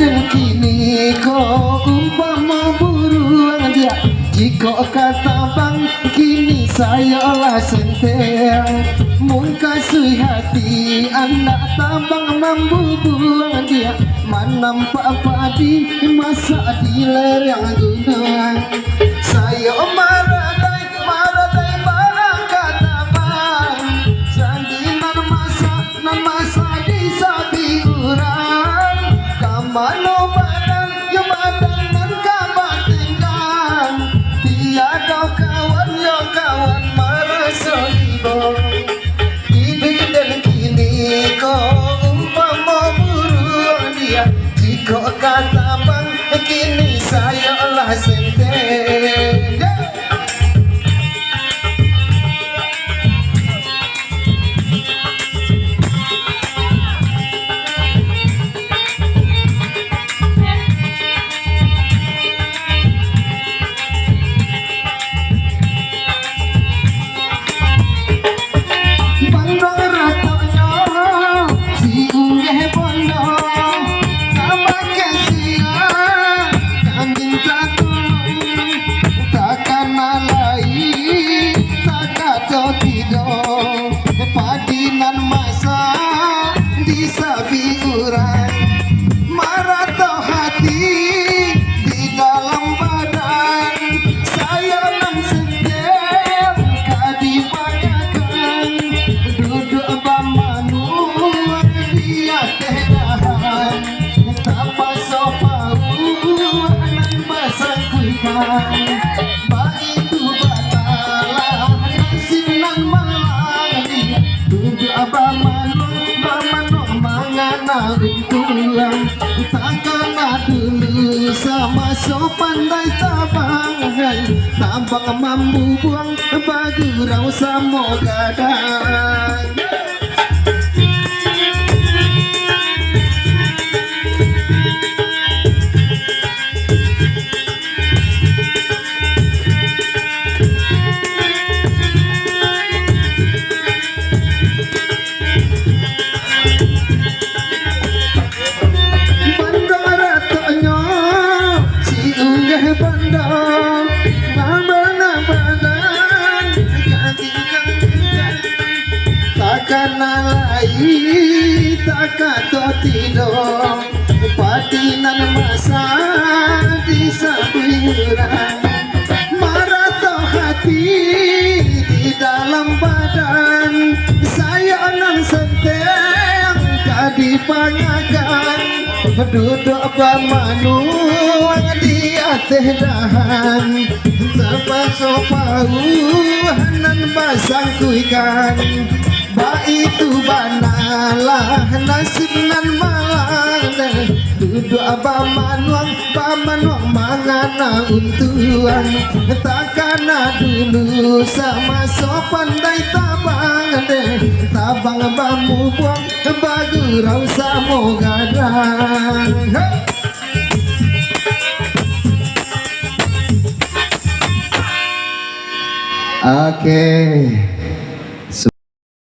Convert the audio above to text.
dan kini kau umpama buruan dia. Jika kata bang kini saya lah senteng. Mungkasui hati anak tabang mampu buang dia. Menampak padi masak di lereng gunung. Saya maradai barang kata bang. Janji nan masa di sapi urang. Kamano badan yo badan nan kabatingkan. Tiada kawan yo kawan merasa ibu. Ini dan kini kau umpama buruan dia. Jika kata bang kini saya lah senteng. Padinan masa di sapi uran. Marah hati di dalam badan. Saya nan sendiri kadipanyakan. Duduk bamanu dia tedahan. Tapa sopau nan basah kuikan. Baitu batalah nasinan malang. Duduk bamanu mangana untulang. Takkan dulu sama so pandai tabang. Tabang mampu buang bagurau samo gadang. Takkan alai, takkan tidur. Padinan masa di sabiran. Marah hati di dalam badan. Saya nan senteng kadipanyakan. Duduk bamanu di atas dahan. Terpaksa nan basang kuikan. Baitu banalah nasib nan malang. Duduk bamanuang mangana untuan. Takkan dulu sama sopan dai tabang. Tabang bamu buang bagurau samo gadang. Oke.